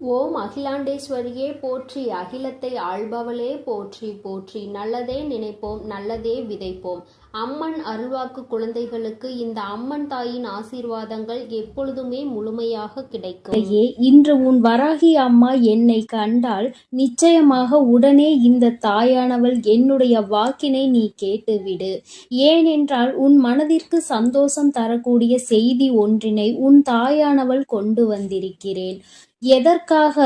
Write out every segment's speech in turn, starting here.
ஓம் அகிலாண்டேஸ்வரியே போற்றி, அகிலத்தை ஆள்பவளே போற்றி போற்றி. நல்லதே நினைப்போம், நல்லதே விதைப்போம். அம்மன் அருள்வாக்கு குழந்தைகளுக்கு இந்த அம்மன் தாயின் ஆசீர்வாதங்கள் எப்பொழுதுமே முழுமையாக கிடைக்கும். இன்று உன் வராகி அம்மா என்னை கண்டால் நிச்சயமாக உடனே இந்த தாயானவள் என்னுடைய வாக்கினை நீ கேட்டுவிடு. ஏனென்றால் உன் மனதிற்கு சந்தோஷம் தரக்கூடிய செய்தி ஒன்றினை உன் தாயானவள் கொண்டு வந்திருக்கிறேன். எதற்காக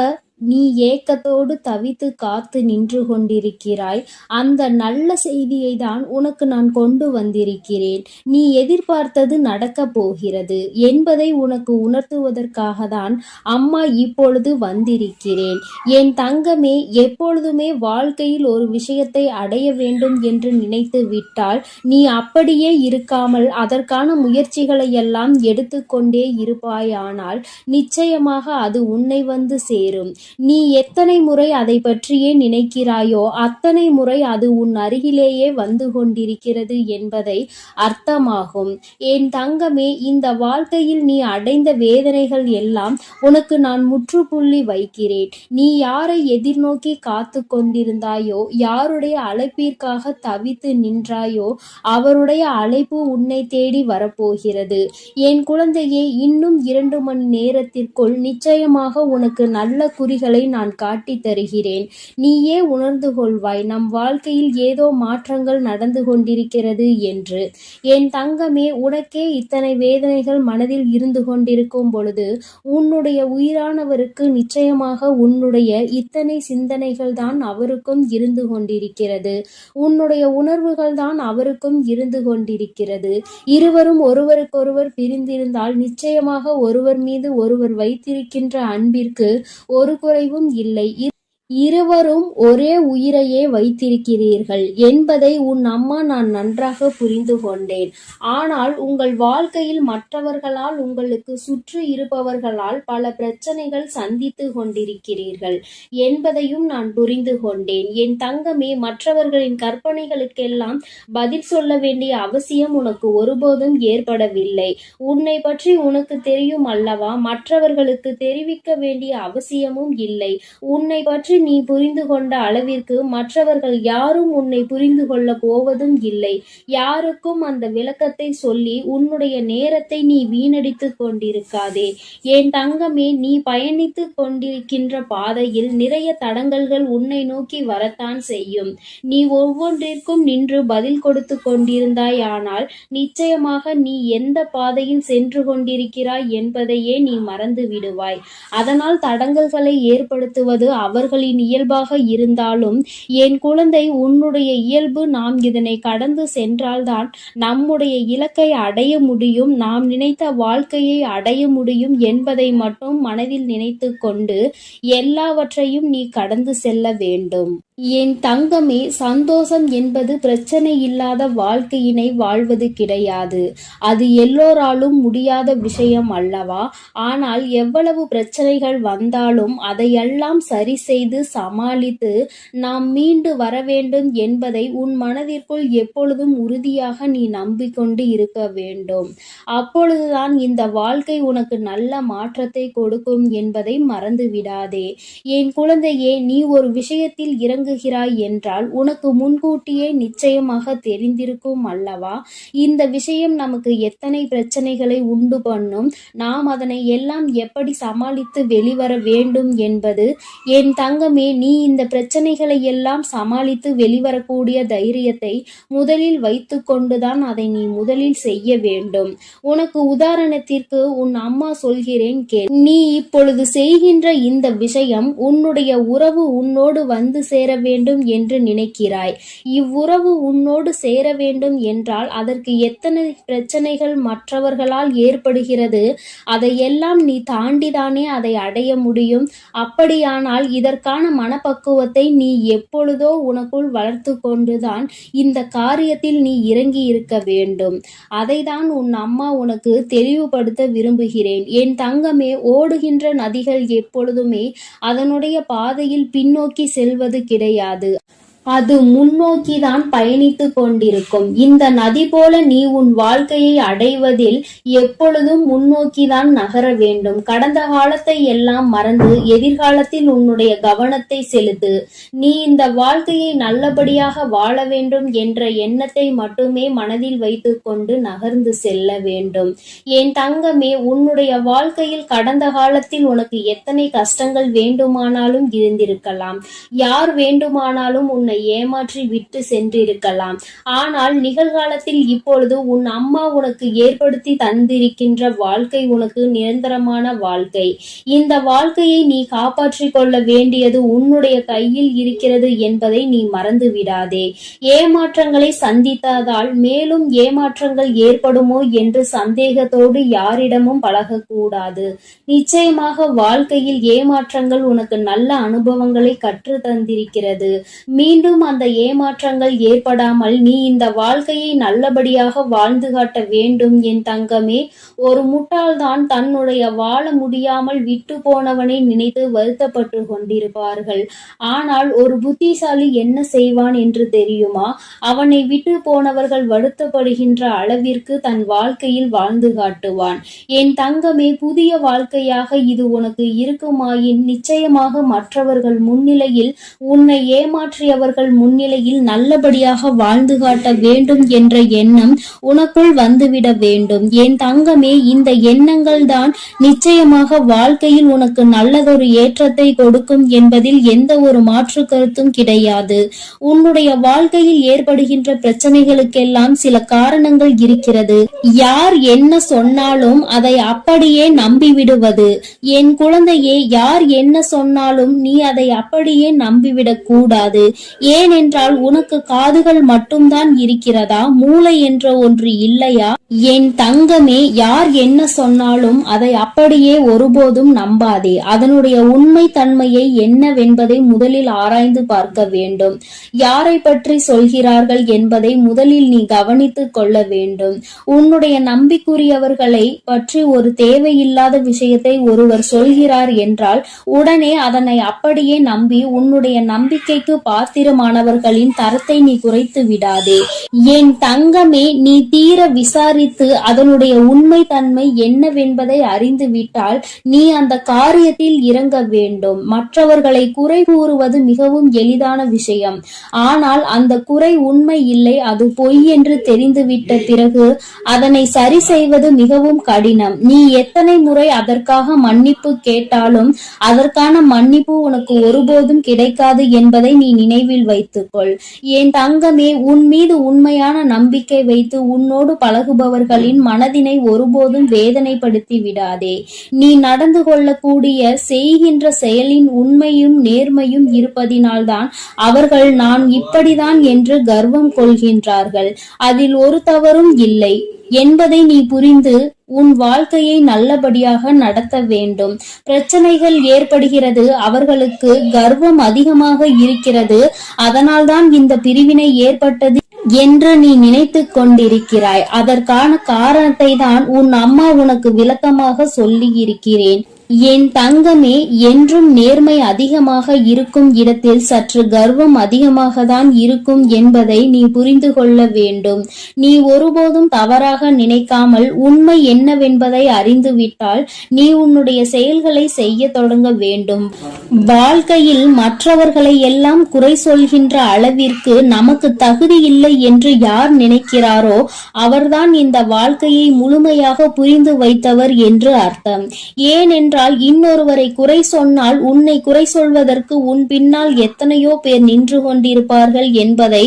நீ ஏக்கத்தோடு தவித்து காத்து நின்று கொண்டிருக்கிறாய்? அந்த நல்ல செய்தியை தான் உனக்கு நான் கொண்டு வந்திருக்கிறேன். நீ எதிர்பார்த்தது நடக்கப் போகிறது என்பதை உனக்கு உணர்த்துவதற்காக தான் அம்மா இப்பொழுது வந்திருக்கிறேன். என் தங்கமே, எப்பொழுதுமே வாழ்க்கையில் ஒரு விஷயத்தை அடைய வேண்டும் என்று நினைத்து விட்டால் நீ அப்படியே இருக்காமல் அதற்கான முயற்சிகளை எல்லாம் எடுத்துக்கொண்டே இருப்பாயானால் நிச்சயமாக அது உன்னை வந்து சேரும். நீ எத்தனை முறை அதை பற்றியே நினைக்கிறாயோ அத்தனை முறை அது உன் அருகிலேயே வந்து கொண்டிருக்கிறது என்பதை அர்த்தமாகும். என் தங்கமே, இந்த வாழ்க்கையில் நீ அடைந்த வேதனைகள் எல்லாம் உனக்கு நான் முற்றுப்புள்ளி வைக்கிறேன். நீ யாரை எதிர்நோக்கி காத்து கொண்டிருந்தாயோ, யாருடைய அழைப்பிற்காக தவித்து நின்றாயோ, அவருடைய அழைப்பு உன்னை தேடி வரப்போகிறது. என் குழந்தையே, இன்னும் 2 மணி நேரத்திற்குள் நிச்சயமாக உனக்கு நல்ல குறிகளை நான் காட்டி தருகிறேன். நீயே உணர்ந்து கொள்வாய் நம் வாழ்க்கையில் ஏதோ மாற்றங்கள் நடந்து கொண்டிருக்கிறது என்று. என் தங்கமே, உனக்கே இத்தனை வேதனைகள் மனதில் இருந்து கொண்டிருக்கும் பொழுது உன்னுடைய உயிரானவருக்கு நிச்சயமாக உன்னுடைய இத்தனை சிந்தனைகள் தான் அவருக்கும் இருந்து கொண்டிருக்கிறது. உன்னுடைய உணர்வுகள் தான் அவருக்கும் இருந்து கொண்டிருக்கிறது. இருவரும் ஒருவருக்கொருவர் பிரிந்திருந்தால் நிச்சயமாக ஒருவர் மீது ஒருவர் வைத்திருக்கின்ற அன்பிற்கு ஒரு குறைவும் இல்லை. இருவரும் ஒரே உயிரையே வைத்திருக்கிறீர்கள் என்பதை உன் அம்மா நான் நன்றாக புரிந்து கொண்டேன். ஆனால் உங்கள் வாழ்க்கையில் மற்றவர்களால், உங்களுக்கு சுற்றி இருப்பவர்களால் பல பிரச்சனைகள் சந்தித்து கொண்டிருக்கிறீர்கள் என்பதையும் நான் புரிந்து கொண்டேன். என் தங்கமே, மற்றவர்களின் கற்பனைகளுக்கெல்லாம் பதில் சொல்ல வேண்டிய அவசியம் உனக்கு ஒருபோதும் ஏற்படவில்லை. உன்னை பற்றி உனக்கு தெரியும் அல்லவா? மற்றவர்களுக்கு தெரிவிக்க வேண்டிய அவசியமும் இல்லை. உன்னை பற்றி நீ புரிந்து கொண்ட அளவிற்கு மற்றவர்கள் யாரும் உன்னை புரிந்து கொள்ள போவதும் இல்லை. யாருக்கும் அந்த விளக்கத்தை சொல்லி உன்னுடைய நேரத்தை நீ வீணடித்துக் கொண்டிருக்காதே. என் தங்கமே, நீ பயணித்து கொண்டிருக்கின்ற பாதையில் நிறைய தடங்கல்கள் உன்னை நோக்கி வரத்தான் செய்யும். நீ ஒவ்வொன்றிற்கும் நின்று பதில் கொடுத்து கொண்டிருந்தாய். ஆனால் நிச்சயமாக நீ எந்த பாதையில் சென்று கொண்டிருக்கிறாய் என்பதையே நீ மறந்து விடுவாய். அதனால் தடங்கல்களை ஏற்படுத்துவது அவர்களின் இயல்பாக இருந்தாலும் என் குழந்தை, உன்னுடைய இயல்பு நாம் இதனை கடந்து சென்றால்தான் நம்முடைய இலக்கை அடைய முடியும், நாம் நினைத்த வாழ்க்கையை அடைய முடியும் என்பதை மட்டும் மனதில் நினைத்து கொண்டு எல்லாவற்றையும் நீ கடந்து செல்ல வேண்டும். என் தங்கமே, சந்தோஷம் என்பது பிரச்சனை இல்லாத வாழ்க்கையினை வாழ்வது கிடையாது. அது எல்லோராலும் முடியாத விஷயம் அல்லவா? ஆனால் எவ்வளவு பிரச்சனைகள் வந்தாலும் அதையெல்லாம் சரி செய்து சமாளித்து நாம் மீண்டு வர வேண்டும் என்பதை உன் மனதிற்குள் எப்பொழுதும் உறுதியாக நீ நம்பிக்கொண்டு இருக்க வேண்டும். அப்பொழுதுதான் இந்த வாழ்க்கை உனக்கு நல்ல மாற்றத்தை கொடுக்கும் என்பதை மறந்து விடாதே. என் குழந்தையே, நீ ஒரு விஷயத்தில் இறங்குகிறாய் என்றால் உனக்கு முன்கூட்டியே நிச்சயமாக தெரிந்திருக்கும் அல்லவா? இந்த விஷயம் நமக்கு எத்தனை பிரச்சனைகளை உண்டு பண்ணும், நாம் அதனை எல்லாம் எப்படி சமாளித்து வெளிவர வேண்டும் என்பது. என் தங்கமே, நீ இந்த பிரச்சனைகளை எல்லாம் சமாளித்து வெளிவரக்கூடிய தைரியத்தை முதலில் வைத்து கொண்டுதான் அதை நீ முதலில் செய்ய வேண்டும். உனக்கு உதாரணத்திற்கு உன் அம்மா சொல்கிறேன் கேள். நீ இப்பொழுது செய்கின்ற இந்த விஷயம் உன்னுடைய உறவு உன்னோடு வந்து சேர வேண்டும் என்று நினைக்கிறாய். இவ்வுறவு உன்னோடு சேர வேண்டும் என்றால் அதற்கு எத்தனை பிரச்சனைகள் மற்றவர்களால் ஏற்படுகிறது, அதையெல்லாம் நீ தாண்டிதானே அதை அடைய முடியும். அப்படியானால் இதற்கான மனப்பக்குவத்தை நீ எப்பொழுதோ உனக்குள் வளர்த்து கொண்டுதான் இந்த காரியத்தில் நீ இறங்கி இருக்க வேண்டும். அதைதான் உன் அம்மா உனக்கு தெளிவுபடுத்த விரும்புகிறேன். என் தங்கமே, ஓடுகின்ற நதிகள் எப்பொழுதுமே அதனுடைய பாதையில் பின்னோக்கி செல்வது கிடையாது. அது முன்னோக்கிதான் பயணித்துக் கொண்டிருக்கும். இந்த நதி போல நீ உன் வாழ்க்கையை அடைவதில் எப்பொழுதும் முன்னோக்கிதான் நகர வேண்டும். கடந்த காலத்தை எல்லாம் மறந்து எதிர்காலத்தில் உன்னுடைய கவனத்தை செலுத்து. நீ இந்த வாழ்க்கையை நல்லபடியாக வாழ வேண்டும் என்ற எண்ணத்தை மட்டுமே மனதில் வைத்துக் கொண்டு நகர்ந்து செல்ல வேண்டும். என் தங்கமே, உன்னுடைய வாழ்க்கையில் கடந்த காலத்தில் உனக்கு எத்தனை கஷ்டங்கள் வேண்டுமானாலும் இருந்திருக்கலாம். யார் வேண்டுமானாலும் உன்னை ஏமாற்றி விட்டு சென்றிருக்கலாம். ஆனால் நிகழ்காலத்தில் இப்பொழுது உன் அம்மா உனக்கு ஏற்படுத்தி தந்திருக்கின்ற வாழ்க்கை உனக்கு நிரந்தரமான வாழ்க்கை. இந்த வாழ்க்கையை நீ காப்பாற்றிக் கொள்ள வேண்டியது உன்னுடைய கையில் இருக்கிறது என்பதை நீ மறந்து விடாதே. ஏமாற்றங்களை சந்தித்ததால் மேலும் ஏமாற்றங்கள் ஏற்படுமோ என்று சந்தேகத்தோடு யாரிடமும் பழகக்கூடாது. நிச்சயமாக வாழ்க்கையில் ஏமாற்றங்கள் உனக்கு நல்ல அனுபவங்களை கற்று தந்திருக்கிறது. மீண்டும் அந்த ஏமாற்றங்கள் ஏற்படாமல் நீ இந்த வாழ்க்கையை நல்லபடியாக வாழ்ந்து காட்ட வேண்டும். என் தங்கமே, ஒரு முட்டாள்தான் தன்னுடைய வாழ முடியாமல் விட்டு போனவனை நினைத்து வருத்தப்பட்டு கொண்டிருப்பார்கள். ஆனால் ஒரு புத்திசாலி என்ன செய்வான் என்று தெரியுமா? அவனை விட்டு போனவர்கள் வருத்தப்படுகின்ற அளவிற்கு தன் வாழ்க்கையில் வாழ்ந்து காட்டுவான். என் தங்கமே, புதிய வாழ்க்கையாக இது உனக்கு இருக்குமாயின் நிச்சயமாக மற்றவர்கள் முன்னிலையில், உன்னை ஏமாற்றியவர்கள் முன்னிலையில் நல்லபடியாக வாழ்ந்து காட்ட வேண்டும் என்ற எண்ணம் உனக்குள் வந்துவிட வேண்டும். என் தங்கமே, இந்த எண்ணங்கள் தான் நிச்சயமாக வாழ்க்கையில் உனக்கு நல்லதொரு ஏற்றத்தை கொடுக்கும் என்பதில் எந்த ஒரு மாற்று கருத்தும் கிடையாது. உன்னுடைய வாழ்க்கையில் ஏற்படுகின்ற பிரச்சனைகளுக்கெல்லாம் சில காரணங்கள் இருக்கிறது. யார் என்ன சொன்னாலும் அதை அப்படியே நம்பிவிடுவது. என் குழந்தையே, யார் என்ன சொன்னாலும் நீ அதை அப்படியே நம்பிவிடக் கூடாது. ஏனென்றால் உனக்கு காதுகள் மட்டும்தான் இருக்கிறதா? மூளை என்ற ஒன்று இல்லையா? என் தங்கமே, யார் என்ன சொன்னாலும் அதை அப்படியே ஒருபோதும் நம்பாதே. அதனுடைய உண்மை தன்மையை என்னவென்பதை முதலில் ஆராய்ந்து பார்க்க வேண்டும். யாரை பற்றி சொல்கிறார்கள் என்பதை முதலில் நீ கவனித்துக் கொள்ள வேண்டும். உன்னுடைய நம்பிக்குரியவர்களை பற்றி ஒரு தேவையில்லாத விஷயத்தை ஒருவர் சொல்கிறார் என்றால் உடனே அதனை அப்படியே நம்பி உன்னுடைய நம்பிக்கைக்கு பாத்திரமானவர்களின் தரத்தை நீ குறைத்து விடாதே. என் தங்கமே, நீ தீர விசாரித்து அதனுடைய உண்மை தன்மை என்னவென்பதை அறிந்து விட்டால் நீ அந்த காரியத்தில் இறங்க வேண்டும். மற்றவர்களை குறை கூறுவது மிகவும் எளிதான விஷயம். ஆனால் அந்த குறை உண்மை இல்லை, அது பொய் என்று தெரிந்துவிட்ட பிறகு அதனை சரி செய்வது மிகவும் கடினம். நீ எத்தனை முறை அதற்காக மன்னிப்பு கேட்டாலும் அதற்கான மன்னிப்பு உனக்கு ஒருபோதும் கிடைக்காது என்பதை நீ நினைவில் வைத்துக்கொள். என் தங்கமே, உன் மீது உண்மையான நம்பிக்கை வைத்து உன்னோடு பழகுபவர்களின் மனதினை ஒருபோதும் வேதனைப்படுத்தி விடாதே. நீ நடந்து கொள்ளக்கூடிய செய்கின்ற செயலின் உண்மையும் நேர்மையும் இருப்பதினால்தான் அவர்கள் நான் இப்படிதான் என்று கர்வம் கொள்கின்றார்கள். அதில் ஒரு தவறும் இல்லை என்பதை நீ புரிந்து உன் வாழ்க்கையை நல்லபடியாக நடத்த வேண்டும். பிரச்சனைகள் ஏற்படுகிறது, அவர்களுக்கு கர்வம் அதிகமாக இருக்கிறது, அதனால்தான் இந்த பிரிவினை ஏற்பட்டது என்று நீ நினைத்துக் கொண்டிருக்கிறாய். அதற்கான காரணத்தை தான் உன் அம்மா உனக்கு விளக்கமாக சொல்லி இருக்கிறேன். என் தங்கமே, என்றும் நேர்மை அதிகமாக இருக்கும் இடத்தில் சற்று கர்வம் அதிகமாக தான் இருக்கும் என்பதை நீ புரிந்து கொள்ள வேண்டும். நீ ஒருபோதும் தவறாக நினைக்காமல் உண்மை என்னவென்பதை அறிந்துவிட்டால் நீ உன்னுடைய செயல்களை செய்ய தொடங்க வேண்டும். வாழ்க்கையில் மற்றவர்களை எல்லாம் குறை சொல்கின்ற அளவிற்கு நமக்கு தகுதி இல்லை என்று யார் நினைக்கிறாரோ அவர்தான் இந்த வாழ்க்கையை முழுமையாக புரிந்து வைத்தவர் என்று அர்த்தம். ஏனென்றால் இன்னொருவரை குறை சொன்னால் உன்னை குறை சொல்வதற்கு உன் பின்னால் எத்தனையோ பேர் நின்று கொண்டிருப்பார்கள் என்பதை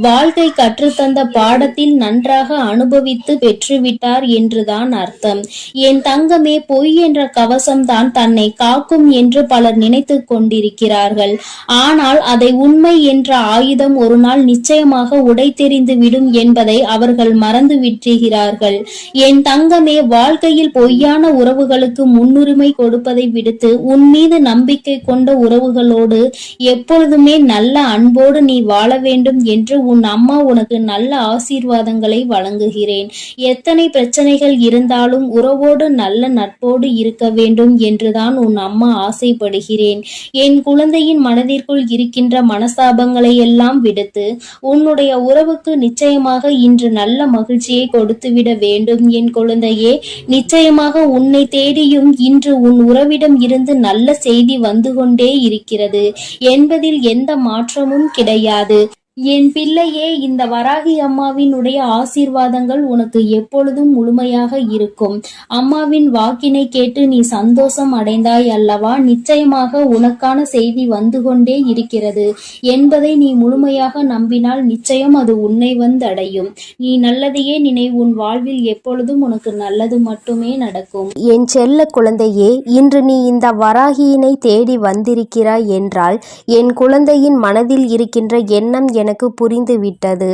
வாழ்க்கை கற்றுத்தந்த பாடத்தில் நன்றாக அனுபவித்து பெற்றுவிட்டார் என்றுதான் அர்த்தம். என் தங்கமே, பொய் என்ற கவசம்தான் தன்னை காக்கும் என்று பலர் நினைத்து கொண்டிருக்கிறார்கள். ஆனால் அதை உண்மை என்ற ஆயுதம் ஒரு நாள் நிச்சயமாக உடைத்தெறிந்து விடும் என்பதை அவர்கள் மறந்து விட்டுகிறார்கள். என் தங்கமே, வாழ்க்கையில் பொய்யான உறவுகளுக்கு முன்னுரிமை கொடுப்பதை விடுத்து உன் மீது நம்பிக்கை கொண்ட உறவுகளோடு எப்பொழுதுமே நல்ல அன்போடு நீ வாழ வேண்டும் என்று உன் அம்மா உனக்கு நல்ல ஆசீர்வாதங்களை வழங்குகிறேன். எத்தனை பிரச்சனைகள் இருந்தாலும் உறவோடு நல்ல நட்போடு இருக்க வேண்டும் என்றுதான் உன் அம்மா ஆசைப்படுகிறேன். என் குழந்தையின் மனதிற்குள் இருக்கின்ற மனஸ்தாபங்களை எல்லாம் விடுத்து உன்னுடைய உறவுக்கு நிச்சயமாக இன்று நல்ல மகிழ்ச்சியை கொடுத்துவிட வேண்டும். என் குழந்தையே, நிச்சயமாக உன்னை தேடியும் இன்று உன் உறவிடம் இருந்து நல்ல செய்தி வந்து கொண்டே இருக்கிறது என்பதில் எந்த மாற்றமும் கிடையாது. என் பிள்ளையே, இந்த வராகி அம்மாவினுடைய ஆசீர்வாதங்கள் உனக்கு எப்பொழுதும் முழுமையாக இருக்கும். அம்மாவின் வாக்கினை கேட்டு நீ சந்தோஷம் அடைந்தாய் அல்லவா? நிச்சயமாக உனக்கான செய்தி வந்து கொண்டே இருக்கிறது என்பதை நீ முழுமையாக நம்பினால் நிச்சயம் அது உன்னை வந்தடையும். நீ நல்லதையே நினை. உன் வாழ்வில் எப்பொழுதும் உனக்கு நல்லது மட்டுமே நடக்கும். என் செல்ல குழந்தையே, இன்று நீ இந்த வராகியினை தேடி வந்திருக்கிறாய் என்றால் என் குழந்தையின் மனதில் இருக்கின்ற எண்ணம் எனக்கு புரிந்து விட்டது.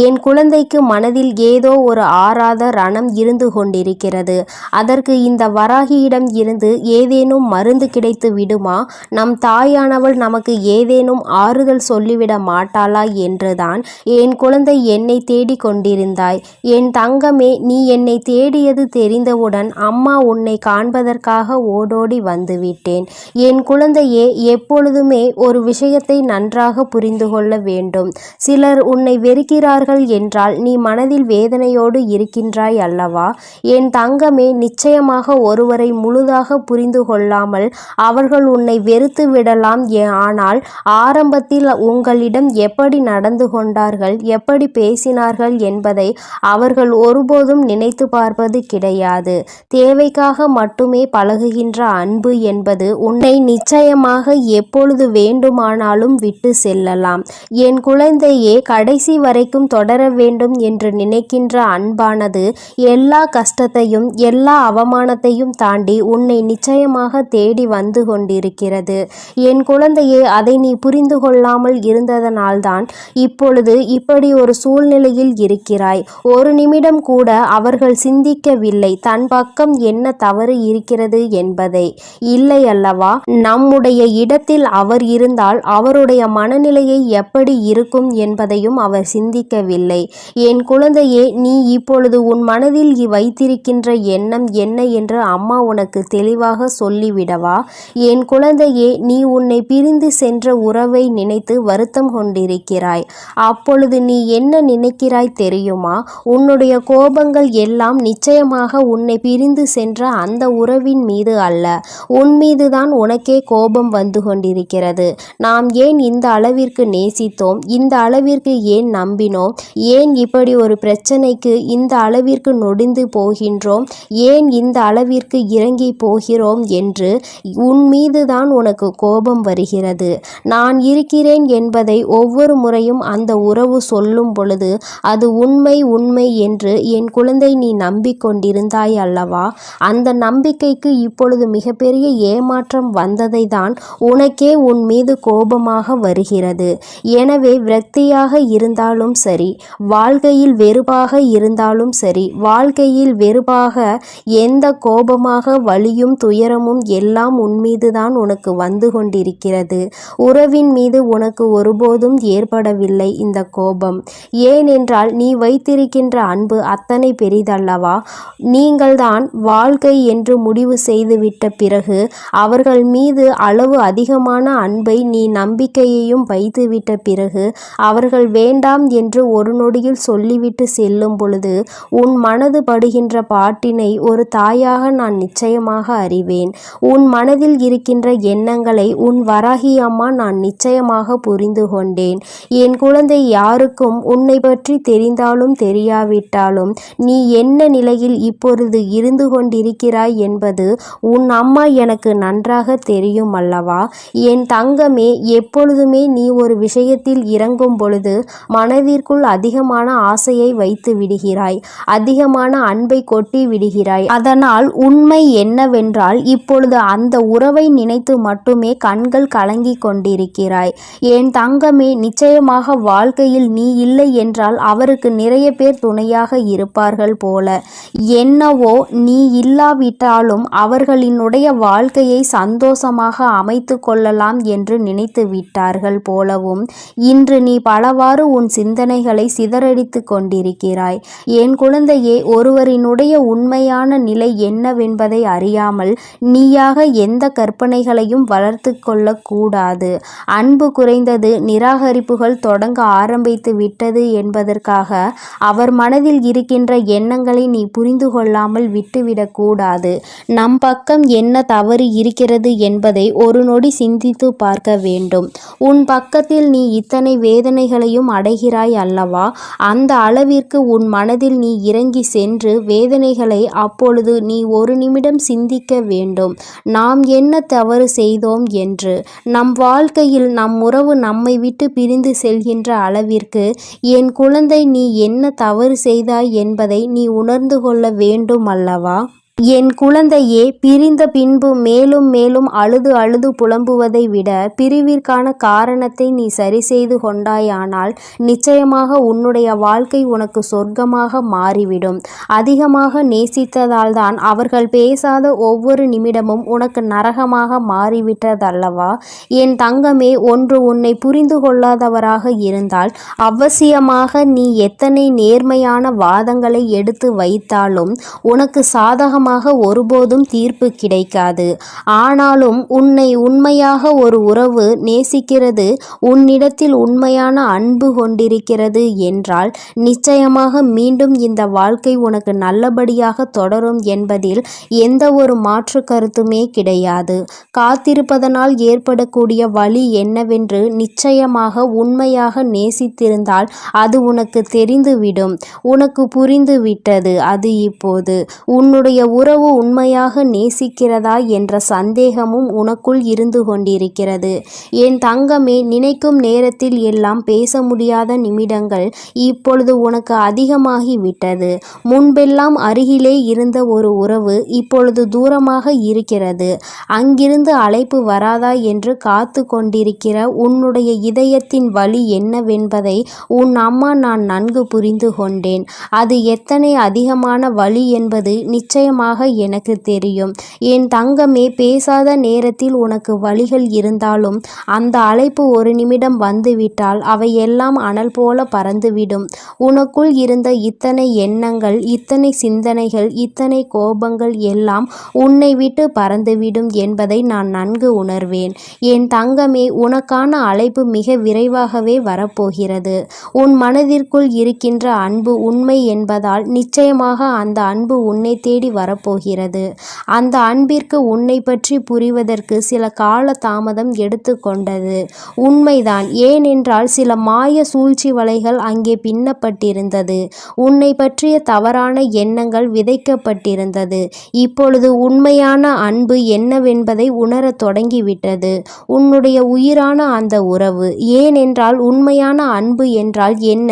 என் குழந்தைக்கு மனதில் ஏதோ ஒரு ஆறாத ரணம் இருந்து கொண்டிருக்கிறது. அதற்கு இந்த வராகியிடம் இருந்து ஏதேனும் மருந்து கிடைத்து விடுமா? நம் தாயானவள் நமக்கு ஏதேனும் ஆறுதல் சொல்லிவிட மாட்டாளா என்றுதான் என் குழந்தை என்னை தேடி கொண்டிருந்தாய். என் தங்கமே, நீ என்னை தேடியது தெரிந்தவுடன் அம்மா உன்னை காண்பதற்காக ஓடோடி வந்துவிட்டேன். என் குழந்தையே, எப்பொழுதுமே ஒரு விஷயத்தை நன்றாக புரிந்து கொள்ள வேண்டும். சிலர் உன்னை வெறுக்கிறார்கள் என்றால் நீ மனதில் வேதனையோடு இருக்கின்றாய் அல்லவா? என் தங்கமே, நிச்சயமாக ஒருவரை முழுதாக புரிந்து கொள்ளாமல் அவர்கள் உன்னை வெறுத்து விடலாம். ஆனால் ஆரம்பத்தில் உங்களிடம் எப்படி நடந்து கொண்டார்கள், எப்படி பேசினார்கள் என்பதை அவர்கள் ஒருபோதும் நினைத்து பார்ப்பது கிடையாது. தேவைக்காக மட்டுமே பழகுகின்ற அன்பு என்பது உன்னை நிச்சயமாக எப்பொழுது வேண்டுமானாலும் விட்டு செல்லலாம். என் குழந்தையே, கடைசி வரைக்கும் தொடர வேண்டும் என்று நினைக்கின்ற அன்பானது எல்லா கஷ்டத்தையும் எல்லா அவமானத்தையும் தாண்டி உன்னை நிச்சயமாக தேடி வந்து கொண்டிருக்கிறது. என் குழந்தையே, அதை நீ புரிந்து கொள்ளாமல் இருந்ததனால்தான் இப்பொழுது இப்படி ஒரு சூழ்நிலையில் இருக்கிறாய். ஒரு நிமிடம் கூட அவர்கள் சிந்திக்கவில்லை தன் பக்கம் என்ன தவறு இருக்கிறது என்பதை. இல்லை அல்லவா? நம்முடைய இடத்தில் அவர் இருந்தால் அவருடைய மனநிலையை எப்படி இருக்கும் என்பதையும் அவர் சிந்திக்கவில்லை. என் குழந்தையே, நீ இப்பொழுது உன் மனதில் வைத்திருக்கின்ற எண்ணம் என்ன என்று அம்மா உனக்கு தெளிவாக சொல்லிவிடவா? என் குழந்தையே, நீ உன்னை பிரிந்து சென்ற உறவை நினைத்து வருத்தம் கொண்டிருக்கிறாய். அப்பொழுது நீ என்ன நினைக்கிறாய் தெரியுமா? உன்னுடைய கோபங்கள் எல்லாம் நிச்சயமாக உன்னை பிரிந்து சென்ற அந்த உறவின் மீது அல்ல, உன் மீதுதான் உனக்கே கோபம் வந்து கொண்டிருக்கிறது. நாம் ஏன் இந்த அளவிற்கு நேசித்தோம், இந்த அளவிற்கு ஏன் நம்பினோம், ஏன் இப்படி ஒரு பிரச்சனைக்கு இந்த அளவிற்கு நொடிந்து போகின்றோம், ஏன் இந்த அளவிற்கு இறங்கி போகிறோம் என்று உன் மீதுதான் உனக்கு கோபம் வருகிறது. நான் இருக்கிறேன் என்பதை ஒவ்வொரு முறையும் அந்த உறவு சொல்லும் பொழுது அது உண்மை உண்மை என்று என் குழந்தை நீ நம்பிக்கொண்டிருந்தாய் அல்லவா? அந்த நம்பிக்கைக்கு இப்பொழுது மிகப்பெரிய ஏமாற்றம் வந்ததை தான் உனக்கே உன் மீது கோபமாக வருகிறது. எனவே விரக்தியாக இருந்தாலும் சரி, வாழ்க்கையில் வெறுப்பாக இருந்தாலும் சரி, வாழ்க்கையில் வெறுப்பாக எந்த கோபமாக வலியும் துயரமும் எல்லாம் உன்மீதுதான் உனக்கு வந்து கொண்டிருக்கிறது. உறவின் மீது உனக்கு ஒருபோதும் ஏற்படவில்லை இந்த கோபம். ஏனென்றால் நீ வைத்திருக்கின்ற அன்பு அத்தனை பெரிதல்லவா? நீங்கள்தான் வாழ்க்கை என்று முடிவு செய்துவிட்ட பிறகு அவர்கள் மீது அளவு அதிகமான அன்பை நீ நம்பிக்கையையும் வைத்துவிட்ட பிறகு அவர்கள் வேண்டாம் என்று ஒரு நொடியில் சொல்லிவிட்டு செல்லும் பொழுது உன் மனது படுகின்ற பாட்டினை ஒரு தாயாக நான் நிச்சயமாக அறிவேன். உன் மனதில் இருக்கின்ற எண்ணங்களை உன் வராகி அம்மா நான் நிச்சயமாக புரிந்து கொண்டேன். என் குழந்தை, யாருக்கும் உன்னை பற்றி தெரிந்தாலும் தெரியாவிட்டாலும் நீ என்ன நிலையில் இப்பொழுது இருந்து கொண்டிருக்கிறாய் என்பது உன் அம்மா எனக்கு நன்றாக தெரியும் அல்லவா? என் தங்கமே, எப்பொழுதுமே நீ ஒரு விஷயத்தில் இறங்க தொடங்கும் பொழுது மனதிற்குள் அதிகமான ஆசையை வைத்து விடுகிறாய், அதிகமான அன்பை கொட்டி விடுகிறாய். அதனால் உண்மை என்னவென்றால் இப்பொழுது அந்த உறவை நினைத்து மட்டுமே கண்கள் கலங்கி கொண்டிருக்கிறாய். என் தங்கமே, நிச்சயமாக வாழ்க்கையில் நீ இல்லை என்றால் அவருக்கு நிறைய பேர் துணையாக இருப்பார்கள் போல. என்னவோ நீ இல்லாவிட்டாலும் அவர்களினுடைய வாழ்க்கையை சந்தோஷமாக அமைத்து கொள்ளலாம் என்று நினைத்து விட்டார்கள் போலவும் இன்று நீ பலவாறு உன் சிந்தனைகளை சிதறடித்து கொண்டிருக்கிறாய். என் குழந்தையே, ஒருவரினுடைய உண்மையான நிலை என்னவென்பதை அறியாமல் நீயாக எந்த கற்பனைகளையும் வளர்த்து கொள்ளக்கூடாது. அன்பு குறைந்தது, நிராகரிப்புகள் தொடங்க ஆரம்பித்து விட்டது என்பதற்காக அவர் மனதில் இருக்கின்ற எண்ணங்களை நீ புரிந்து கொள்ளாமல் விட்டுவிடக்கூடாது. நம் பக்கம் என்ன தவறு இருக்கிறது என்பதை ஒரு நொடி சிந்தித்து பார்க்க வேண்டும். உன் பக்கத்தில் நீ இத்தனை வேதனைகளையும் அடைகிறாய் அல்லவா? அந்த அளவிற்கு உன் மனதில் நீ இறங்கி சென்று வேதனைகளை அப்பொழுது நீ ஒரு நிமிடம் சிந்திக்க வேண்டும். நாம் என்ன தவறு செய்தோம் என்று. நம் வாழ்க்கையில் நம் உறவு நம்மை விட்டு பிரிந்து செல்கின்ற அளவிற்கு என் குழந்தை நீ என்ன தவறு செய்தாய் என்பதை நீ உணர்ந்து கொள்ள வேண்டும் அல்லவா? என் குழந்தையே, பிரிந்த பின்பு மேலும் மேலும் அழுது அழுது புலம்புவதை விட பிரிவிற்கான காரணத்தை நீ சரி செய்து கொண்டாயானால் நிச்சயமாக உன்னுடைய வாழ்க்கை உனக்கு சொர்க்கமாக மாறிவிடும். அதிகமாக நேசித்ததால் தான் அவர்கள் பேசாத ஒவ்வொரு நிமிடமும் உனக்கு நரகமாக மாறிவிட்டதல்லவா? என் தங்கமே, ஒன்று உன்னை புரிந்து கொள்ளாதவராக இருந்தால் அவசியமாக நீ எத்தனை நேர்மையான வாதங்களை எடுத்து வைத்தாலும் உனக்கு சாதகமாக ஒருபோதும் தீர்ப்பு கிடைக்காது. ஆனாலும் உன்னை உண்மையாக ஒரு உறவு நேசிக்கிறது, உன்னிடத்தில் உண்மையான அன்பு கொண்டிருக்கிறது என்றால் நிச்சயமாக மீண்டும் இந்த வாழ்க்கை உனக்கு நல்லபடியாக தொடரும் என்பதில் எந்த ஒரு மாற்று கருத்துமே கிடையாது. காத்திருப்பதனால் ஏற்படக்கூடிய வலி என்னவென்று நிச்சயமாக உண்மையாக நேசித்திருந்தால் அது உனக்கு தெரிந்துவிடும். உனக்கு புரிந்து விட்டது. அது இப்போது உன்னுடைய உறவு உண்மையாக நேசிக்கிறதா என்ற சந்தேகமும் உனக்குள் இருந்து கொண்டிருக்கிறது. என் தங்கமே, நினைக்கும் நேரத்தில் எல்லாம் பேச முடியாத நிமிடங்கள் இப்பொழுது உனக்கு அதிகமாகிவிட்டது. முன்பெல்லாம் அருகிலே இருந்த ஒரு உறவு இப்பொழுது தூரமாக இருக்கிறது. அங்கிருந்து அழைப்பு வராதா என்று காத்து கொண்டிருக்கிற உன்னுடைய இதயத்தின் வலி என்னவென்பதை உன் அம்மா நான் நன்கு புரிந்து கொண்டேன். அது எத்தனை அதிகமான வலி என்பது நிச்சயமாக எனக்கு தெரியும். என் தங்கமே, பேசாத நேரத்தில் உனக்கு வலிகள் இருந்தாலும் அந்த அழைப்பு ஒரு நிமிடம் வந்துவிட்டால் அவை எல்லாம் அனல் போல பறந்துவிடும். உனக்குள் இருந்த இத்தனை எண்ணங்கள், இத்தனை சிந்தனைகள், இத்தனை கோபங்கள் எல்லாம் உன்னை விட்டு பறந்துவிடும் என்பதை நான் நன்கு உணர்வேன். என் தங்கமே, உனக்கான அழைப்பு மிக விரைவாகவே வரப்போகிறது. உன் மனதிற்குள் இருக்கின்ற அன்பு உண்மை என்பதால் நிச்சயமாக அந்த அன்பு உன்னை தேடி வரப்போகிறது. அந்த அன்பிற்கு உன்னை பற்றி புரிவதற்கு சில கால தாமதம் எடுத்துக்கொண்டது உண்மைதான். ஏனென்றால் சில மாய சூழ்ச்சி வலைகள் அங்கே பின்னப்பட்டிருந்தது. உன்னை பற்றிய தவறான எண்ணங்கள் விதைக்கப்பட்டிருந்தது. இப்பொழுது உண்மையான அன்பு என்னவென்பதை உணரத் தொடங்கிவிட்டது உன்னுடைய உயிரான அந்த உறவு. ஏனென்றால் உண்மையான அன்பு என்றால் என்ன?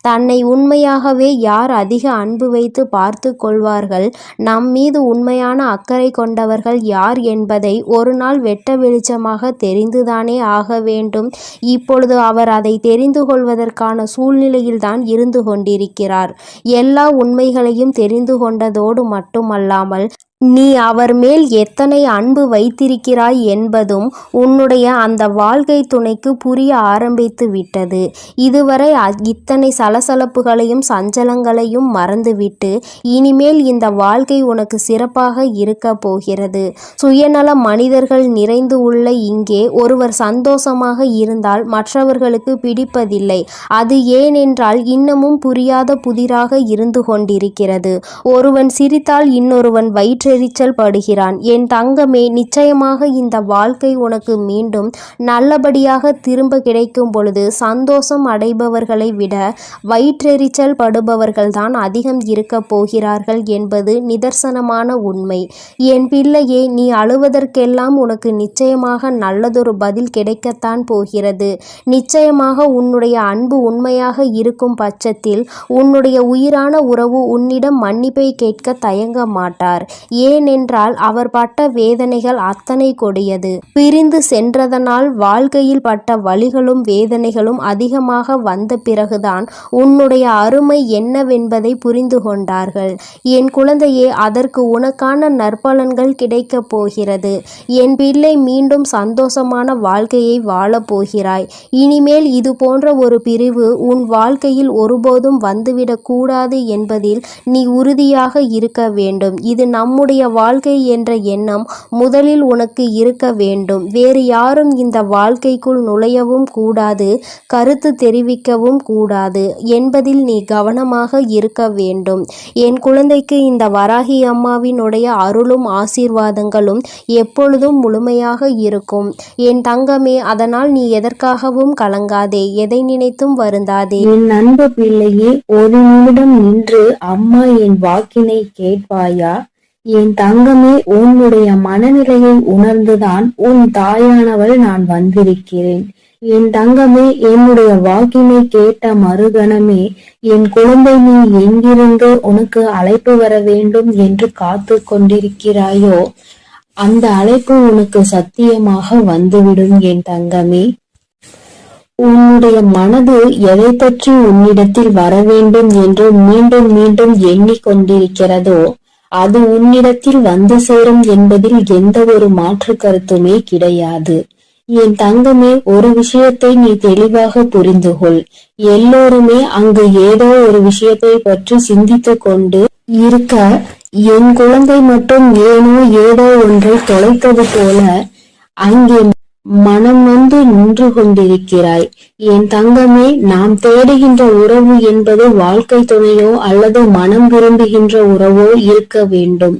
தன்னை உண்மையாகவே யார் அதிக அன்பு வைத்து பார்த்து கொள்வார்கள், நம் மீது உண்மையான அக்கறை கொண்டவர்கள் யார் என்பதை ஒரு நாள் வெட்ட வெளிச்சமாக தெரிந்துதானே ஆக வேண்டும். இப்பொழுது அவர் அதை தெரிந்து கொள்வதற்கான சூழ்நிலையில்தான் இருந்து கொண்டிருக்கிறார். எல்லா உண்மைகளையும் தெரிந்து கொண்டதோடு மட்டுமல்லாமல் நீ அவர் மேல் எத்தனை அன்பு வைத்திருக்கிறாய் என்பதும் உன்னுடைய அந்த வாழ்க்கை துணைக்கு புரிய ஆரம்பித்து விட்டது. இதுவரை இத்தனை சலசலப்புகளையும் சஞ்சலங்களையும் மறந்துவிட்டு இனிமேல் இந்த வாழ்க்கை உனக்கு சிறப்பாக இருக்க போகிறது. சுயநல மனிதர்கள் நிறைந்து உள்ள இங்கே ஒருவர் சந்தோஷமாக இருந்தால் மற்றவர்களுக்கு பிடிப்பதில்லை. அது ஏனென்றால் இன்னமும் புரியாத புதிராக இருந்து கொண்டிருக்கிறது. ஒருவன் சிரித்தால் இன்னொருவன் வயிற்று வயிற்றெரிச்சல் படுகிறான். என் தங்கமே, நிச்சயமாக இந்த வாழ்க்கை உனக்கு மீண்டும் நல்லபடியாக திரும்ப கிடைக்கும் பொழுது சந்தோஷம் அடைபவர்களை விட வயிற்றெரிச்சல் படுபவர்கள்தான் அதிகம் இருக்க போகிறார்கள் என்பது நிதர்சனமான உண்மை. என் பிள்ளையே, நீ அழுவதற்கெல்லாம் உனக்கு நிச்சயமாக நல்லதொரு பதில் கிடைக்கத்தான் போகிறது. நிச்சயமாக உன்னுடைய அன்பு உண்மையாக இருக்கும் பட்சத்தில் உன்னுடைய உயிரான உறவு உன்னிடம் மன்னிப்பை கேட்க தயங்க மாட்டார். ஏனென்றால் அவர் பட்ட வேதனைகள் அத்தனை கொடியது. பிரிந்து சென்றதனால் வாழ்க்கையில் பட்ட வலிகளும் வேதனைகளும் அதிகமாக வந்த பிறகுதான் உன்னுடைய அருமை என்னவென்பதை புரிந்து கொண்டார்கள். என் குழந்தையே, அதற்கு உனக்கான நற்பலன்கள் கிடைக்கப் போகிறது. என் பிள்ளை, மீண்டும் சந்தோஷமான வாழ்க்கையை வாழப் போகிறாய். இனிமேல் இது போன்ற ஒரு பிரிவு உன் வாழ்க்கையில் ஒருபோதும் வந்துவிடக் கூடாது என்பதில் நீ உறுதியாக இருக்க வேண்டும். இது நம்முடைய வாழ்க்கை என்ற எண்ணம் முதலில் உனக்கு இருக்க வேண்டும். வேறு யாரும் இந்த வாழ்க்கைக்குள் நுழையவும் கூடாது, கருத்து தெரிவிக்கவும் கூடாது என்பதில் நீ கவனமாக இருக்க வேண்டும். என் குழந்தைக்கு இந்த வராகி அம்மாவினுடைய அருளும் ஆசீர்வாதங்களும் எப்பொழுதும் முழுமையாக இருக்கும். என் தங்கமே, அதனால் நீ எதற்காகவும் கலங்காதே, எதை நினைத்தும் வருந்தாதே. என் அன்பு பிள்ளையே, ஒரு நிமிடம் நின்று அம்மா என் வாக்கினை கேட்பாயா? என் தங்கமே, உன்னுடைய மனநிலையை உணர்ந்துதான் உன் தாயானவள் நான் வந்திருக்கிறேன். என் தங்கமே, என்னுடைய வாக்கினை கேட்ட மறுகணமே என் குழந்தை, நீ எங்கிருந்து உனக்கு அழைப்பு வர வேண்டும் என்று காத்து கொண்டிருக்கிறாயோ அந்த அழைப்பு உனக்கு சத்தியமாக வந்துவிடும். என் தங்கமே, உன்னுடைய மனது எதை பற்றி உன்னிடத்தில் வர வேண்டும் என்று மீண்டும் மீண்டும் எண்ணிக்கொண்டிருக்கிறதோ அது உன்னிடத்தில் வந்து சேரும் என்பதில் எந்த ஒரு மாற்று கருத்துமே கிடையாது. என் தங்கமே, ஒரு விஷயத்தை நீ தெளிவாக புரிந்து கொள். எல்லோருமே அங்கு ஏதோ ஒரு விஷயத்தை பற்றி சிந்தித்து கொண்டு இருக்க, என் குழந்தை மட்டும் ஏதோ ஒன்றை தொலைத்தது போல அங்கே மனம் வந்து நின்று கொண்டிருக்கிறாய். என் தங்கமே, நாம் தேடுகின்ற உறவு என்பது வாழ்க்கை துணையோ அல்லது மனம் விரும்புகின்ற உறவோ இருக்க வேண்டும்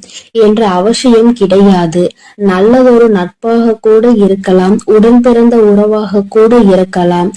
என்ற அவசியம் கிடையாது. நல்லதொரு நட்பாக கூட இருக்கலாம், உடன் பிறந்த உறவாக கூட இருக்கலாம்.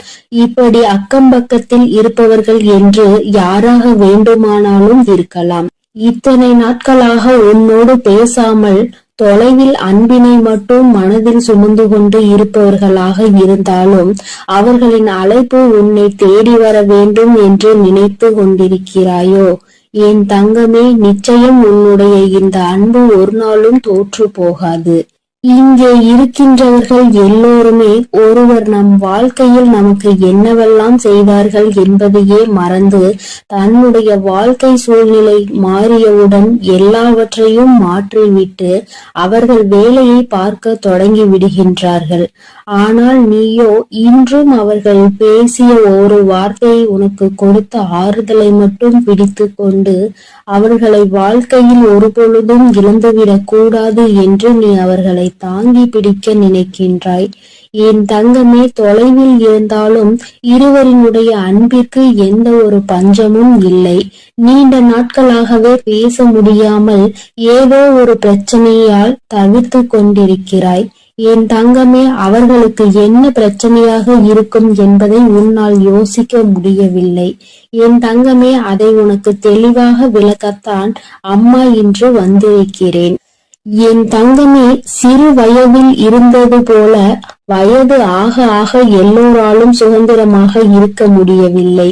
இப்படி அக்கம் பக்கத்தில் இருப்பவர்கள் என்று யாராக வேண்டுமானாலும் இருக்கலாம். இத்தனை நாட்களாக உன்னோடு பேசாமல் தொலைவில் அன்பினை மட்டும் மனதில் சுமந்து கொண்டு இருப்பவர்களாக இருந்தாலும் அவர்களின் அழைப்பு உன்னை தேடி வர வேண்டும் என்று நினைத்து கொண்டிருக்கிறாயோ? என் தங்கமே, நிச்சயம் உன்னுடைய இந்த அன்பு ஒரு நாளும் தோற்று போகாது. இங்கே இருக்கின்றவர்கள் எல்லோருமே ஒருவர் நம் வாழ்க்கையில் நமக்கு என்னவெல்லாம் செய்தார்கள் என்பதையே மறந்து தன்னுடைய வாழ்க்கை சூழ்நிலை மாறியவுடன் எல்லாவற்றையும் மாற்றிவிட்டு அவர்கள் வேலையை பார்க்க தொடங்கி விடுகின்றார்கள். ஆனால் நீயோ இன்றும் அவர்கள் பேசிய ஒரு வார்த்தையை உனக்கு கொடுத்த ஆறுதலை மட்டும் பிடித்து கொண்டு அவர்களை வாழ்க்கையில் ஒருபொழுதும் இழந்துவிடக் கூடாது என்று நீ அவர்களை தாங்கி பிடிக்க நினைக்கின்றாய். என் தங்கமே, தொலைவில் இருந்தாலும் இருவரினுடைய அன்பிற்கு எந்த ஒரு பஞ்சமும் இல்லை. நீண்ட நாட்களாகவே பேச முடியாமல் ஏதோ ஒரு பிரச்சனையால் தவிர்த்து கொண்டிருக்கிறாய். என் தங்கமே, அவர்களுக்கு என்ன பிரச்சனையாக இருக்கும் என்பதை உன்னால் யோசிக்க முடியவில்லை. என் தங்கமே, அதை உனக்கு தெளிவாக விளக்கத்தான் அம்மா இன்று வந்திருக்கிறேன். என் தங்கமே, சிறு வயதில் இருந்தது போல வயது ஆக ஆக எல்லோராலும் சுதந்திரமாக இருக்க முடியவில்லை.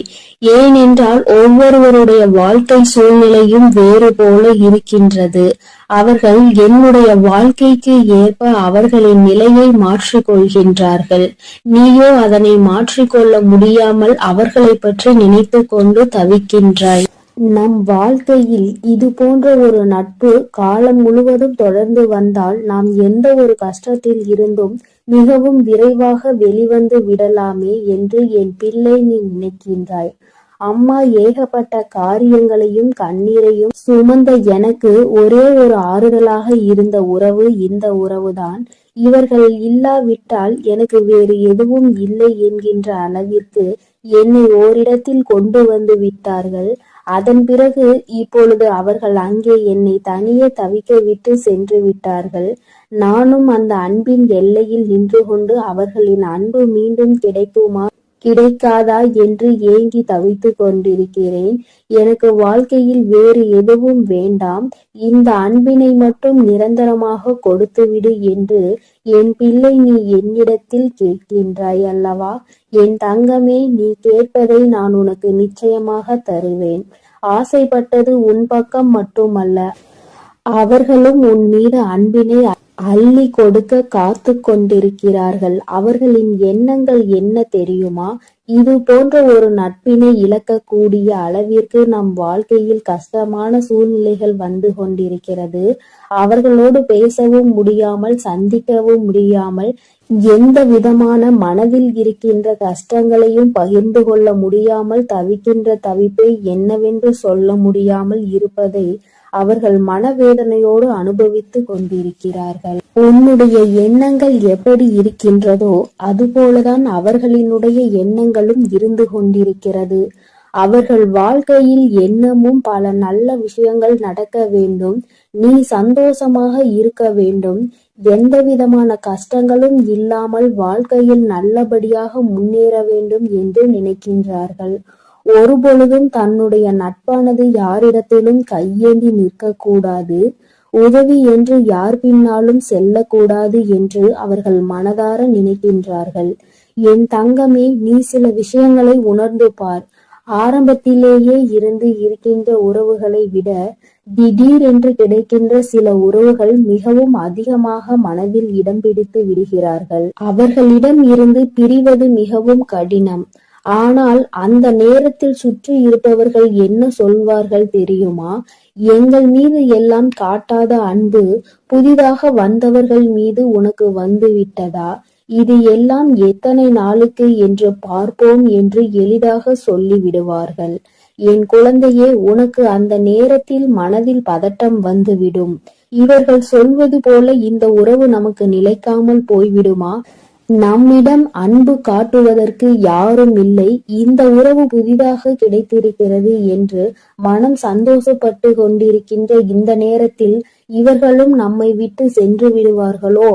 ஏனென்றால் ஒவ்வொருவருடைய வாழ்க்கை சூழ்நிலையும் வேறு போல இருக்கின்றது. அவர்கள் என்னுடைய வாழ்க்கைக்கு ஏற்ப அவர்களின் நிலையை மாற்றிக்கொள்கின்றார்கள். நீயோ அதனை மாற்றிக்கொள்ள முடியாமல் அவர்களை பற்றி நினைத்து கொண்டு தவிக்கின்றாய். நம் வாழ்க்கையில் இது போன்ற ஒரு நட்பு காலம் முழுவதும் தொடர்ந்து வந்தால் நாம் எந்த ஒரு கஷ்டத்தில் இருந்தும் மிகவும் விரைவாக வெளிவந்து விடலாமே என்று என் பிள்ளை நீ நினைக்கின்றாய். அம்மா ஏகப்பட்ட காரியங்களையும் கண்ணீரையும் சுமந்த எனக்கு ஒரே ஒரு ஆறுதலாக இருந்த உறவு இந்த உறவுதான். இவர்கள் இல்லாவிட்டால் எனக்கு வேறு எதுவும் இல்லை என்கின்ற அளவிற்கு என்னை ஓரிடத்தில் கொண்டு வந்து விட்டார்கள். அதன் பிறகு இப்பொழுது அவர்கள் அங்கே என்னை தனியே தவிக்க விட்டு சென்று விட்டார்கள். நானும் அந்த அன்பின் எல்லையில் நின்று கொண்டு அவர்களின் அன்பு மீண்டும் கிடைக்குமா கிடைக்காதா என்று ஏங்கி தவித்து கொண்டிருக்கிறேன். எனக்கு வாழ்க்கையில் வேறு எதுவும் வேண்டாம், இந்த அன்பினை மட்டும் நிரந்தரமாக கொடுத்துவிடு என்று என் பிள்ளை நீ என்னிடத்தில் கேட்கின்றாய் அல்லவா? என் தங்கமே, நீ கேட்பதை நான் உனக்கு நிச்சயமாக தருவேன். ஆசைப்பட்டது உன் பக்கம் மட்டுமல்ல, அவர்களும் உன் மீது அன்பினை அள்ளி கொடுக்க காத்து கொண்டிருக்கிறார்கள். அவர்களின் எண்ணங்கள் என்ன தெரியுமா? இது போன்ற ஒரு நட்பினை இழக்கக்கூடிய அளவிற்கு நம் வாழ்க்கையில் கஷ்டமான சூழ்நிலைகள் வந்து கொண்டிருக்கிறது. அவர்களோடு பேசவும் முடியாமல், சந்திக்கவும் முடியாமல், எந்த விதமான மனதில் இருக்கின்ற கஷ்டங்களையும் பகிர்ந்து கொள்ள முடியாமல் தவிக்கின்ற தவிப்பை என்னவென்று சொல்ல முடியாமல் இருப்பதை அவர்கள் மனவேதனையோடு அனுபவித்து கொண்டிருக்கிறார்கள். உன்னுடைய எண்ணங்கள் எப்படி இருக்கின்றதோ அதுபோலதான் அவர்களினுடைய எண்ணங்களும் இருந்து கொண்டிருக்கிறது. அவர்கள் வாழ்க்கையில் எண்ணமும் பல நல்ல விஷயங்கள் நடக்க வேண்டும், நீ சந்தோஷமாக இருக்க வேண்டும், எந்த விதமான கஷ்டங்களும் இல்லாமல் வாழ்க்கையில் நல்லபடியாக முன்னேற வேண்டும் என்று நினைக்கின்றார்கள். ஒருபொழுதும் தன்னுடைய நட்பானது யாரிடத்திலும் கையேந்தி நிற்கக்கூடாது, உதவி என்று யார் பின்னாலும் செல்லக்கூடாது என்று அவர்கள் மனதார நினைக்கின்றார்கள். என் தங்கமே, நீ சில விஷயங்களை உணர்ந்து பார். ஆரம்பத்திலேயே இருந்து இருக்கின்ற உறவுகளை விட திடீரென்று கிடைக்கின்ற சில உறவுகள் மிகவும் அதிகமாக மனதில் இடம் பிடித்து விடுகிறார்கள். அவர்களிடம் இருந்து பிரிவது மிகவும் கடினம். ஆனால் அந்த நேரத்தில் சுற்றி இருப்பவர்கள் என்ன சொல்வார்கள் தெரியுமா? எங்கள் மீது எல்லாம் காட்டாத அன்பு புதிதாக வந்தவர்கள் மீது உனக்கு வந்து விட்டதா? இது எல்லாம் எத்தனை நாளுக்கு என்று பார்ப்போம் என்று எளிதாக சொல்லி விடுவார்கள். என் குழந்தையே, உனக்கு அந்த நேரத்தில் மனதில் பதட்டம் வந்துவிடும். இவர்கள் சொல்வது போல இந்த உறவு நமக்கு நிலைக்காமல் போய்விடுமா? நம்மிடம் அன்பு காட்டுவதற்கு யாரும் இல்லை, இந்த உறவு புதிதாக கிடைத்திருக்கிறது என்று மனம் சந்தோஷப்பட்டு கொண்டிருக்கின்ற இந்த நேரத்தில் இவர்களும் நம்மை விட்டு சென்று விடுவார்களோ,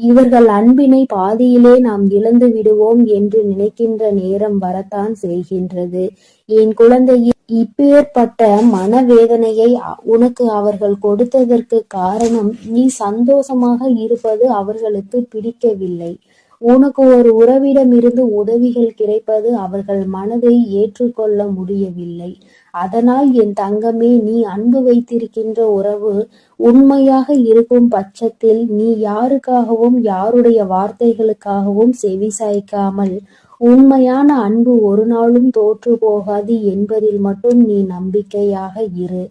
இவர்கள் அன்பினை பாதியிலே நாம் இழந்து விடுவோம் என்று நினைக்கின்ற நேரம் வரத்தான் செய்கின்றது. என் குழந்தையே, இப்பேற்பட்ட மனவேதனையை உனக்கு அவர்கள் கொடுத்ததற்கு காரணம் நீ சந்தோஷமாக இருப்பது அவர்களுக்கு பிடிக்கவில்லை. உனக்கு ஒரு உறவிடமிருந்து உதவிகள் கிடைப்பது அவர்கள் மனதை ஏற்றுக்கொள்ள முடியவில்லை. அதனால் என் தங்கமே, நீ அன்பு வைத்திருக்கின்ற உறவு உண்மையாக இருக்கும் பட்சத்தில் நீ யாருக்காகவும் யாருடைய வார்த்தைகளுக்காகவும் செவிசாய்க்காமல் உண்மையான அன்பு ஒரு நாளும் தோற்று போகாது என்பதில் மட்டும் நீ நம்பிக்கையாக இரு.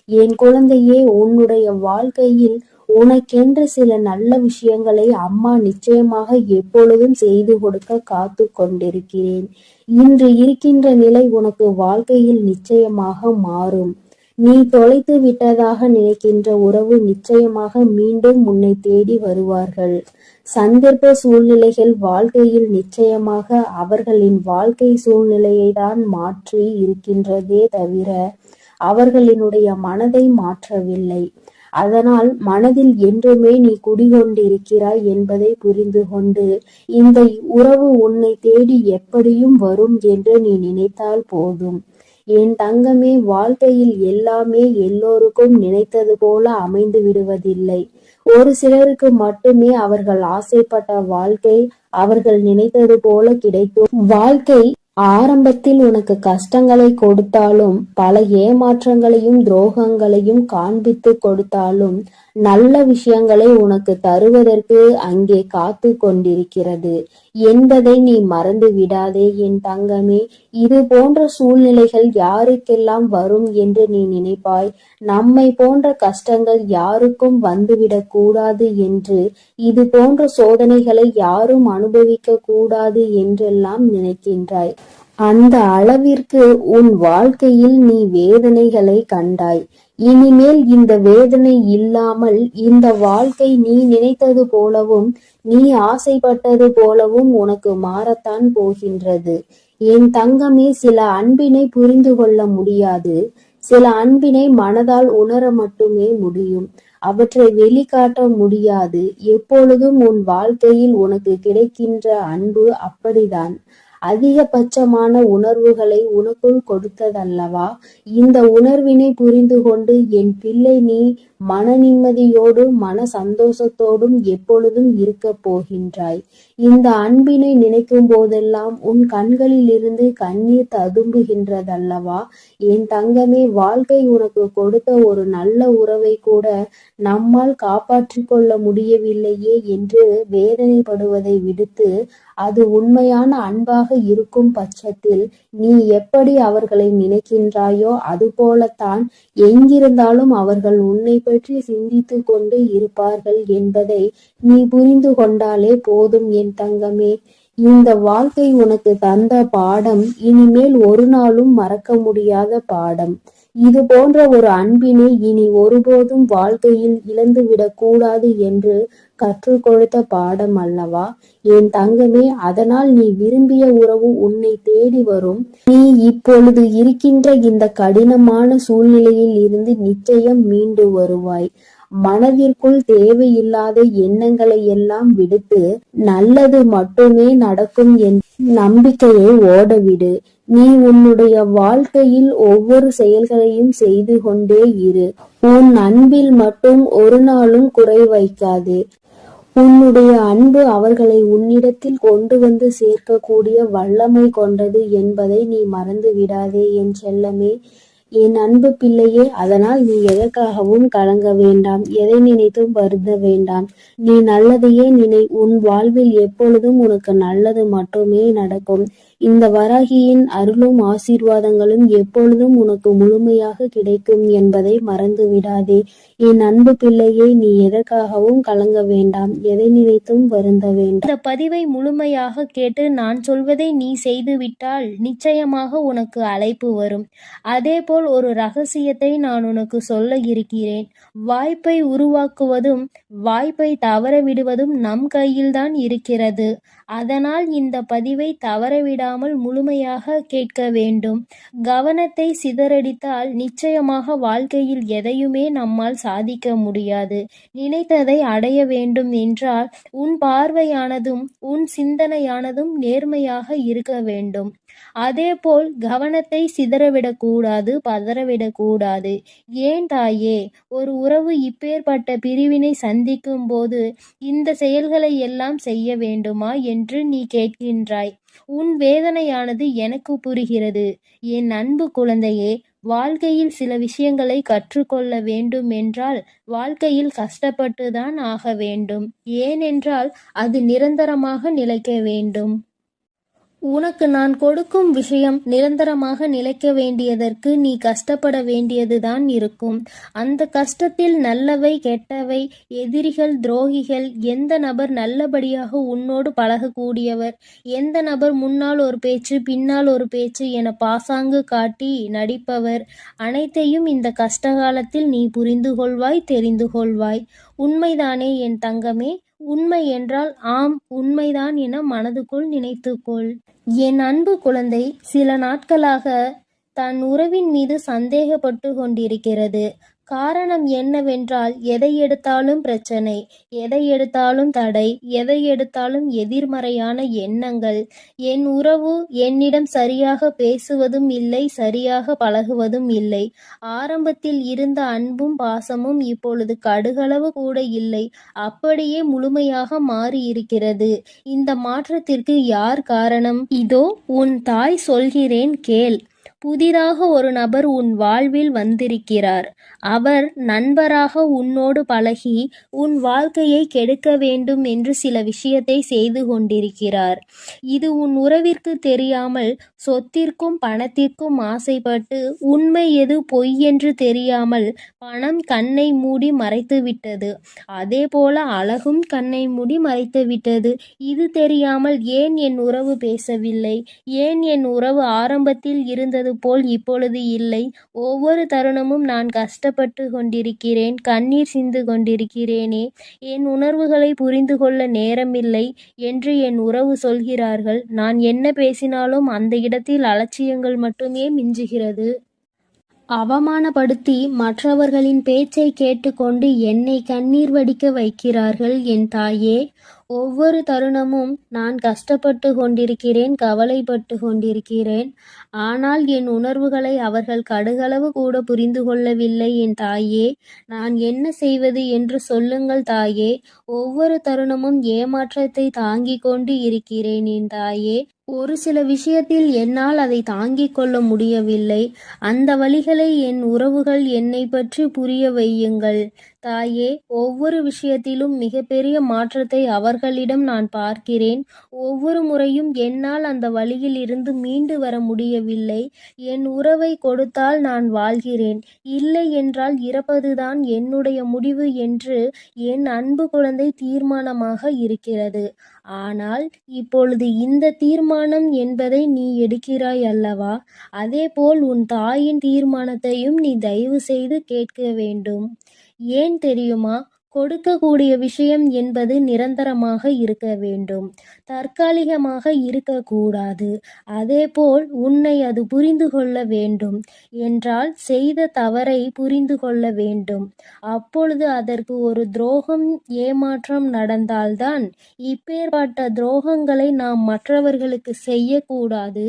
என் குழந்தையே, உன்னுடைய வாழ்க்கையில் உனக்கென்று சில நல்ல விஷயங்களை அம்மா நிச்சயமாக எப்பொழுதும் செய்து கொடுக்க காத்து கொண்டிருக்கிறேன். இன்று இருக்கின்ற நிலை உனக்கு வாழ்க்கையில் நிச்சயமாக மாறும். நீ தொலைத்து விட்டதாக நினைக்கின்ற உறவு நிச்சயமாக மீண்டும் உன்னை தேடி வருவார்கள். சந்தர்ப்ப சூழ்நிலைகள் வாழ்க்கையில் நிச்சயமாக அவர்களின் வாழ்க்கை சூழ்நிலையை தான் மாற்றி இருக்கின்றதே தவிர அவர்களினுடைய மனதை மாற்றவில்லை. அதனால் மனதில் என்றுமே நீ குடிகொண்டிருக்கிறாய் என்பதை புரிந்து கொண்டு இந்த உறவு உன்னை தேடி எப்படியும் வரும் என்று நீ நினைத்தால் போதும். என் தங்கமே, வாழ்க்கையில் எல்லாமே எல்லோருக்கும் நினைத்தது போல அமைந்து விடுவதில்லை. ஒரு சிலருக்கு மட்டுமே அவர்கள் ஆசைப்பட்ட வாழ்க்கை அவர்கள் நினைத்தது போல கிடைக்கும். வாழ்க்கை ஆரம்பத்தில் உனக்கு கஷ்டங்களை கொடுத்தாலும், பல ஏமாற்றங்களையும் துரோகங்களையும் காண்பித்து கொடுத்தாலும், நல்ல விஷயங்களை உனக்கு தருவதற்கு அங்கே காத்து கொண்டிருக்கிறது என்பதை நீ மறந்து விடாதே என் தங்கமே. இது போன்ற சூழ்நிலைகள் யாருக்கெல்லாம் வரும் என்று நீ நினைப்பாய்? நம்மை போன்ற கஷ்டங்கள் யாருக்கும் வந்துவிடக் கூடாது என்று, இது போன்ற சோதனைகளை யாரும் அனுபவிக்க கூடாது என்றெல்லாம் நினைக்கின்றாய். அந்த அளவிற்கு உன் வாழ்க்கையில் நீ வேதனைகளை கண்டாய். இனிமேல் இந்த வேதனை இல்லாமல் இந்த வாழ்க்கை நீ நினைத்தது போலவும் நீ ஆசைப்பட்டது போலவும் உனக்கு மாறத்தான் போகின்றது. என் தங்கமே, சில அன்பினை புரிந்து கொள்ள முடியாது, சில அன்பினை மனதால் உணர மட்டுமே முடியும். அவற்றை வெளிக்காட்ட முடியாது. எப்பொழுதும் உன் வாழ்க்கையில் உனக்கு கிடைக்கின்ற அன்பு அப்படித்தான். அதிகபட்சமான உணர்வுகளை உனக்குள் கொடுத்ததல்லவா? இந்த உணர்வினை புரிந்து கொண்டு என் பிள்ளை நீ மன நிம்மதியோடும் மன சந்தோஷத்தோடும் எப்பொழுதும் இருக்கப் போகின்றாய். இந்த அன்பினை நினைக்கும் போதெல்லாம் உன் கண்களிலிருந்து கண்ணீர் ததும்புகின்றதல்லவா? என் தங்கமே, வாழ்க்கை உனக்கு கொடுத்த ஒரு நல்ல உறவை கூட நம்மால் காப்பாற்றிக் கொள்ள முடியவில்லையே என்று வேதனைப்படுவதை விடுத்து, அது உண்மையான அன்பாக இருக்கும் பட்சத்தில் நீ எப்படி அவர்களை நினைக்கின்றாயோ அதுபோலத்தான் எங்கிருந்தாலும் அவர்கள் உன்னை பற்றி சிந்தித்துக் கொண்டு இருப்பார்கள் என்பதை நீ புரிந்து கொண்டாலே போதும் என் தங்கமே. இந்த வாழ்க்கை உனக்கு தந்த பாடம் இனிமேல் ஒரு நாளும் மறக்க முடியாத பாடம். இது போன்ற ஒரு அன்பினை இனி ஒருபோதும் வாழ்க்கையில் இழந்துவிடக் கூடாது என்று கற்றுக் கொடுத்த பாடம் அல்லவா என் தங்கமே. அதனால் நீ விரும்பிய உறவு உன்னை தேடி வரும். நீ இப்பொழுது இருக்கின்ற இந்த கடினமான சூழ்நிலையில் இருந்து நிச்சயம் மீண்டு வருவாய். மனதிற்குள் தேவையில்லாத எண்ணங்களை எல்லாம் விடுத்து நல்லது மட்டுமே நடக்கும் என்ற நம்பிக்கையை ஓடவிடு. நீ உன்னுடைய வாழ்க்கையில் ஒவ்வொரு செயல்களையும் செய்து கொண்டே இரு. உன் அன்பில் மட்டும் ஒரு நாளும் குறை வைக்காதே. உன்னுடைய அன்பு அவர்களை உன்னிடத்தில் கொண்டு வந்து சேர்க்கக்கூடிய வல்லமை கொண்டது என்பதை நீ மறந்து விடாதே என் செல்லமே, என் அன்பு பிள்ளையே. அதனால் நீ எதற்காகவும் கலங்க வேண்டாம், எதை நினைத்தும் வருந்த வேண்டாம். நீ நல்லதையே நினை. உன் வாழ்வில் எப்பொழுதும் உனக்கு நல்லது மட்டுமே நடக்கும். இந்த வராகியின் அருளும் ஆசீர்வாதங்களும் எப்பொழுதும் உனக்கு முழுமையாக கிடைக்கும் என்பதை மறந்து விடாதே என் அன்பு பிள்ளையே. நீ எதற்காகவும் கலங்க வேண்டாம், எதை நினைத்தும் வருந்த வேண்டாம். இந்த பதிவை முழுமையாக கேட்டு நான் சொல்வதை நீ செய்துவிட்டால் நிச்சயமாக உனக்கு அழைப்பு வரும். அதேபோல் ஒரு ரகசியத்தை நான் உனக்கு சொல்ல இருக்கிறேன். வாய்ப்பை உருவாக்குவதும் வாய்ப்பை தவற விடுவதும் நம் கையில்தான் இருக்கிறது. அதனால் இந்த பதிவை தவறவிடாமல் முழுமையாக கேட்க வேண்டும். கவனத்தை சிதறடித்தால் நிச்சயமாக வாழ்க்கையில் எதையுமே நம்மால் சாதிக்க முடியாது. நினைத்ததை அடைய வேண்டும் என்றால் உன் பார்வையானதும் உன் சிந்தனையானதும் நேர்மையாக இருக்க வேண்டும். அதேபோல் கவனத்தை சிதறவிடக்கூடாது, பதறவிடக்கூடாது. ஏன் தாயே, ஒரு உறவு இப்பேற்பட்ட பிரிவினை சந்திக்கும் போது இந்த செயல்களை எல்லாம் செய்ய வேண்டுமா என்று நீ கேட்கின்றாய். உன் வேதனையானது எனக்கு புரிகிறது. என் அன்பு குழந்தையே, வாழ்க்கையில் சில விஷயங்களை கற்றுக்கொள்ள வேண்டும் என்றால் வாழ்க்கையில் கஷ்டப்பட்டுதான் ஆக வேண்டும். ஏனென்றால் அது நிரந்தரமாக நிலைக்க வேண்டும். உனக்கு நான் கொடுக்கும் விஷயம் நிரந்தரமாக நிலைக்க வேண்டியதற்கு நீ கஷ்டப்பட வேண்டியதுதான் இருக்கும். அந்த கஷ்டத்தில் நல்லவை கெட்டவை, எதிரிகள் துரோகிகள், எந்த நபர் நல்லபடியாக உன்னோடு பழகக்கூடியவர், எந்த நபர் முன்னால் ஒரு பேச்சு பின்னால் ஒரு பேச்சு என பாசாங்கு காட்டி நடிப்பவர், அனைத்தையும் இந்த கஷ்டகாலத்தில் நீ புரிந்து கொள்வாய், தெரிந்து கொள்வாய். உண்மைதானே என் தங்கமே? உண்மை என்றால் ஆம், உண்மைதான் என மனதுக்குள் நினைத்துக்கொள். என் அன்பு குழந்தை சில நாட்களாக தன் உறவின் மீது சந்தேகப்பட்டு கொண்டிருக்கிறது. காரணம் என்னவென்றால் எதை எடுத்தாலும் பிரச்சனை, எதை எடுத்தாலும் தடை, எதை எடுத்தாலும் எதிர்மறையான எண்ணங்கள். என் உறவு என்னிடம் சரியாக பேசுவதும் இல்லை, சரியாக பழகுவதும் இல்லை. ஆரம்பத்தில் இருந்த அன்பும் பாசமும் இப்பொழுது கடுகளவு கூட இல்லை, அப்படியே முழுமையாக மாறி இருக்கிறது. இந்த மாற்றத்திற்கு யார் காரணம்? இதோ உன் தாய் சொல்கிறேன் கேள். புதிதாக ஒரு நபர் உன் வாழ்வில் வந்திருக்கிறார். அவர் நண்பராக உன்னோடு பழகி உன் வாழ்க்கையை கெடுக்க வேண்டும் என்று சில விஷயத்தை செய்து கொண்டிருக்கிறார். இது உன் உறவிற்கு தெரியாமல் சொத்திற்கும் பணத்திற்கும் ஆசைப்பட்டு உண்மை எது பொய் என்று தெரியாமல் பணம் கண்ணை மூடி மறைத்து விட்டது. அதே போல அழகும் கண்ணை மூடி மறைத்து விட்டது. இது தெரியாமல் ஏன் என் உறவு பேசவில்லை, ஏன் என் உறவு ஆரம்பத்தில் இருந்தது போல் இப்பொழுது இல்லை, ஒவ்வொரு தருணமும் நான் கஷ்டப்பட்டு கொண்டிருக்கிறேன், கண்ணீர் சிந்து கொண்டிருக்கிறேனே, என் உணர்வுகளை புரிந்து கொள்ள நேரமில்லை என்று என் உறவு சொல்கிறார்கள். நான் என்ன பேசினாலும் அந்த இடத்தில் அலட்சியங்கள் மட்டுமே மிஞ்சுகிறது. அவமானப்படுத்தி மற்றவர்களின் பேச்சை கேட்டுக்கொண்டு என்னை கண்ணீர் வடிக்க வைக்கிறார்கள் என் தாயே. ஒவ்வொரு தருணமும் நான் கஷ்டப்பட்டு கொண்டிருக்கிறேன், கவலைப்பட்டு கொண்டிருக்கிறேன். ஆனால் என் உணர்வுகளை அவர்கள் கடுகளவு கூட புரிந்து கொள்ளவில்லை என் தாயே. நான் என்ன செய்வது என்று சொல்லுங்கள் தாயே. ஒவ்வொரு தருணமும் ஏமாற்றத்தை தாங்கிக் கொண்டு இருக்கிறேன் என் தாயே. ஒரு சில விஷயத்தில் என்னால் அதை தாங்கிக் கொள்ள முடியவில்லை. அந்த வலிகளை என் உறவுகள் என்னை பற்றி புரிய வையுங்கள் தாயே. ஒவ்வொரு விஷயத்திலும் மிகப்பெரிய மாற்றத்தை அவர்களிடம் நான் பார்க்கிறேன். ஒவ்வொரு முறையும் என்னால் அந்த வலியில் இருந்து மீண்டு வர முடியவில்லை. என் உறவை கொடுத்தால் நான் வாழ்கிறேன், இல்லை என்றால் இறப்பதுதான் என்னுடைய முடிவு என்று என் அன்பு குழந்தை தீர்மானமாக இருக்கிறது. ஆனால் இப்பொழுது இந்த தீர்மானம் என்பதை நீ எடுக்கிறாய் அல்லவா? அதேபோல் உன் தாயின் தீர்மானத்தையும் நீ தயவு செய்து கேட்க வேண்டும். ஏன் தெரியுமா? கொடுக்கக்கூடிய விஷயம் என்பது நிரந்தரமாக இருக்க வேண்டும், தற்காலிகமாக இருக்கக்கூடாது. அதேபோல் உன்னை அது புரிந்து கொள்ள வேண்டும் என்றால் செய்த தவறை புரிந்து கொள்ள வேண்டும். அப்பொழுது அதற்கு ஒரு துரோகம், ஏமாற்றம் நடந்தால்தான் இப்பேற்பட்ட துரோகங்களை நாம் மற்றவர்களுக்கு செய்யக்கூடாது,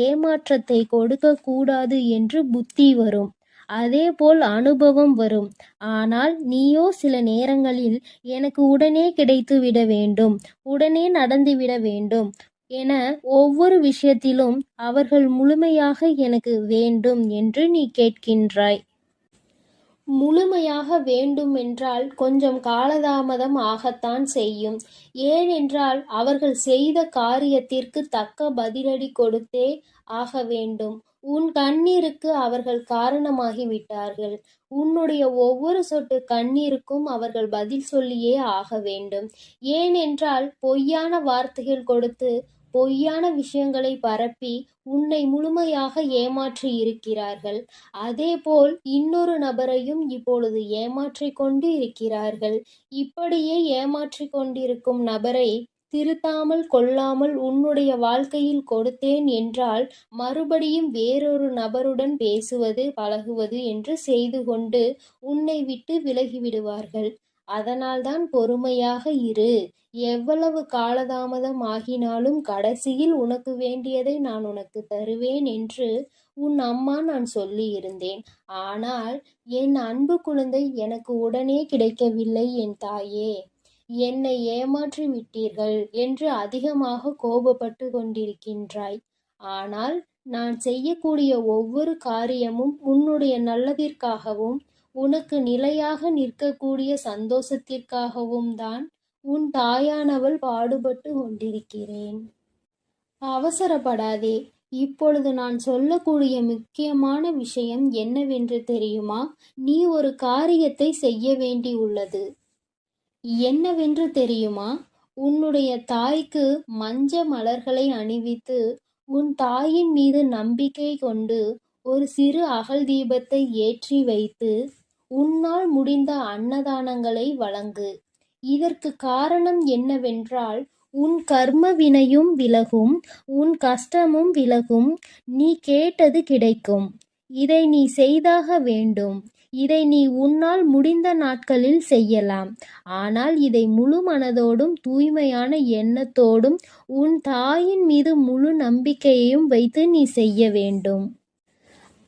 ஏமாற்றத்தை கொடுக்கக்கூடாது என்று புத்தி வரும். அதேபோல் அனுபவம் வரும். ஆனால் நீயோ சில நேரங்களில் எனக்கு உடனே கிடைத்து விட வேண்டும், உடனே நடந்துவிட வேண்டும் என ஒவ்வொரு விஷயத்திலும் அவர்கள் முழுமையாக எனக்கு வேண்டும் என்று நீ கேட்கின்றாய். முழுமையாக வேண்டுமென்றால் கொஞ்சம் காலதாமதம் ஆகத்தான் செய்யும். ஏனென்றால் அவர்கள் செய்த காரியத்திற்கு தக்க பதிலடி கொடுத்தே ஆக வேண்டும். உன் கண்ணீருக்கு அவர்கள் காரணமாகிவிட்டார்கள். உன்னுடைய ஒவ்வொரு சொட்டு கண்ணீருக்கும் அவர்கள் பதில் சொல்லியே ஆக வேண்டும். ஏனென்றால் பொய்யான வார்த்தைகள் கொடுத்து, பொய்யான விஷயங்களை பரப்பி உன்னை முழுமையாக ஏமாற்றி இருக்கிறார்கள். அதேபோல் இன்னொரு நபரையும் இப்பொழுது ஏமாற்றிக் கொண்டு இருக்கிறார்கள். இப்படியே ஏமாற்றிக் கொண்டிருக்கும் நபரை திருத்தாமல் கொள்ளாமல் உன்னுடைய வாழ்க்கையில் கொடுத்தேன் என்றால் மறுபடியும் வேறொரு நபருடன் பேசுவது, பழகுவது என்று செய்து கொண்டு உன்னை விட்டு விலகிவிடுவார்கள். அதனால்தான் பொறுமையாக இரு. எவ்வளவு காலதாமதம் ஆகினாலும் கடைசியில் உனக்கு வேண்டியதை நான் உனக்கு தருவேன் என்று உன் அம்மா நான் சொல்லி இருந்தேன். ஆனால் என் அன்பு குழந்தை எனக்கு உடனே கிடைக்கவில்லை என் தாயே. என்னை ஏமாற்றி விட்டீர்கள் என்று அதிகமாக கோபப்பட்டு கொண்டிருக்கின்றாய். ஆனால் நான் செய்யக்கூடிய ஒவ்வொரு காரியமும் உன்னுடைய நல்லதிற்காகவும் உனக்கு நிலையாக நிற்கக்கூடிய சந்தோஷத்திற்காகவும் தான் உன் தாயானவள் பாடுபட்டு கொண்டிருக்கிறேன். அவசரப்படாதே. இப்பொழுது நான் சொல்லக்கூடிய முக்கியமான விஷயம் என்னவென்று தெரியுமா? நீ ஒரு காரியத்தை செய்ய வேண்டி உள்ளது. என்னவென்று தெரியுமா? உன்னுடைய தாய்க்கு மஞ்ச மலர்களை அணிவித்து உன் தாயின் மீது நம்பிக்கை கொண்டு ஒரு சிறு அகல் தீபத்தை ஏற்றி வைத்து உன்னால் முடிந்த அன்னதானங்களை வழங்கு. இதற்கு காரணம் என்னவென்றால் உன் கர்ம வினையும் விலகும், உன் கஷ்டமும் விலகும், நீ கேட்டது கிடைக்கும். இதை நீ செய்தாக வேண்டும். இதை நீ உன்னால் முடிந்த நாட்களில் செய்யலாம். ஆனால் இதை முழு மனதோடும் தூய்மையான எண்ணத்தோடும் உன் தாயின் மீது முழு நம்பிக்கையையும் வைத்து நீ செய்ய வேண்டும்.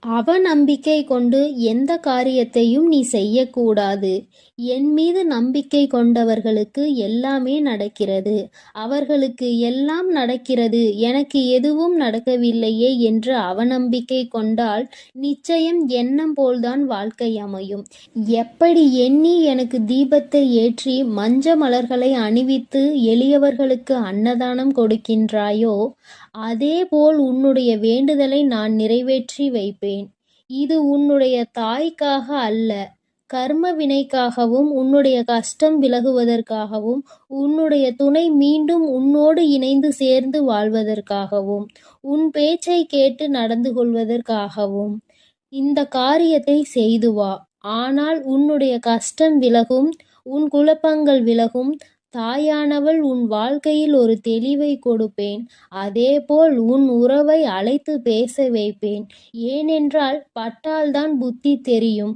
அவநம்பிக்கை கொண்டு எந்த காரியத்தையும் நீ செய்யக்கூடாது. என் மீது நம்பிக்கை கொண்டவர்களுக்கு எல்லாமே நடக்கிறது. அவர்களுக்கு எல்லாம் நடக்கிறது, எனக்கு எதுவும் நடக்கவில்லையே என்று அவநம்பிக்கை கொண்டால் நிச்சயம் எண்ணம் போல்தான் வாழ்க்கை அமையும். எப்படி எண்ணி எனக்கு தீபத்தை ஏற்றி மஞ்ச மலர்களை அணிவித்து எளியவர்களுக்கு அன்னதானம் கொடுக்கின்றாயோ அதேபோல் உன்னுடைய வேண்டுதலை நான் நிறைவேற்றி வைப்பேன். இது உன்னுடைய தாய்க்காக அல்ல, கர்ம வினைக்காகவும் உன்னுடைய கஷ்டம் விலகுவதற்காகவும் உன்னுடைய துணை மீண்டும் உன்னோடு இணைந்து சேர்ந்து வாழ்வதற்காகவும் உன் பேச்சை கேட்டு நடந்து கொள்வதற்காகவும் இந்த காரியத்தை செய்து வா. ஆனால் உன்னுடைய கஷ்டம் விலகும், உன் குழப்பங்கள் விலகும், தாயானவள் உன் வாழ்க்கையில் ஒரு தெளிவை கொடுப்பேன். அதேபோல் உன் உறவை அழைத்து பேச வைப்பேன். ஏனென்றால் பட்டால்தான் புத்தி தெரியும்.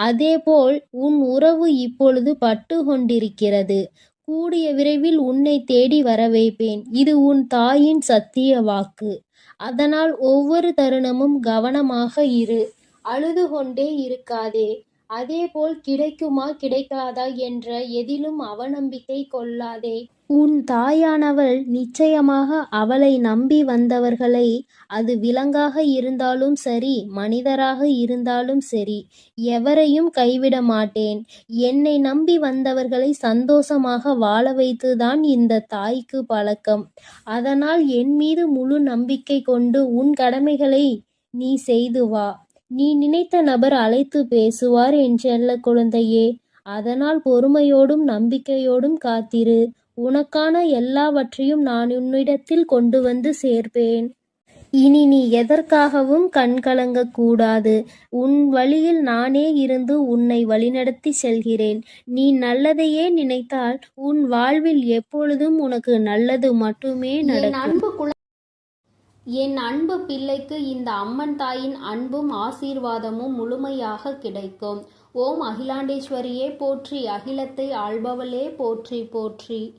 அதேபோல் உன் உறவு இப்பொழுது பட்டு கொண்டிருக்கிறது. கூடிய விரைவில் உன்னை தேடி வர வைப்பேன். இது உன் தாயின் சத்திய வாக்கு. அதனால் ஒவ்வொரு தருணமும் கவனமாக இரு. அழுது கொண்டே இருக்காதே. அதேபோல் கிடைக்குமா கிடைக்காதா என்ற எதிலும் அவநம்பிக்கை கொள்ளாதே. உன் தாயானவள் நிச்சயமாக அவளை நம்பி வந்தவர்களை, அது விலங்காக இருந்தாலும் சரி, மனிதராக இருந்தாலும் சரி, எவரையும் கைவிட மாட்டேன். என்னை நம்பி வந்தவர்களை சந்தோஷமாக வாழ வைத்துதான் இந்த தாய்க்கு பழக்கம். அதனால் என் மீது முழு நம்பிக்கை கொண்டு உன் கடமைகளை நீ செய்து வா. நீ நினைத்த நபர் அழைத்து பேசுவார் என் செல்ல குழந்தையே. அதனால் பொறுமையோடும் நம்பிக்கையோடும் காத்திரு. உனக்கான எல்லாவற்றையும் நான் உன்னிடத்தில் கொண்டு வந்து சேர்ப்பேன். இனி நீ எதற்காகவும் கண்கலங்க கூடாது. உன் வழியில் நானே இருந்து உன்னை வழிநடத்தி செல்கிறேன். நீ நல்லதையே நினைத்தால் உன் வாழ்வில் எப்பொழுதும் உனக்கு நல்லது மட்டுமே நடக்கும். என் அன்பு பிள்ளைக்கு இந்த அம்மன் தாயின் அன்பும் ஆசீர்வாதமும் முழுமையாக கிடைக்கும். ஓம் அகிலாண்டேஸ்வரியே போற்றி, அகிலத்தை ஆள்பவளே போற்றி போற்றி.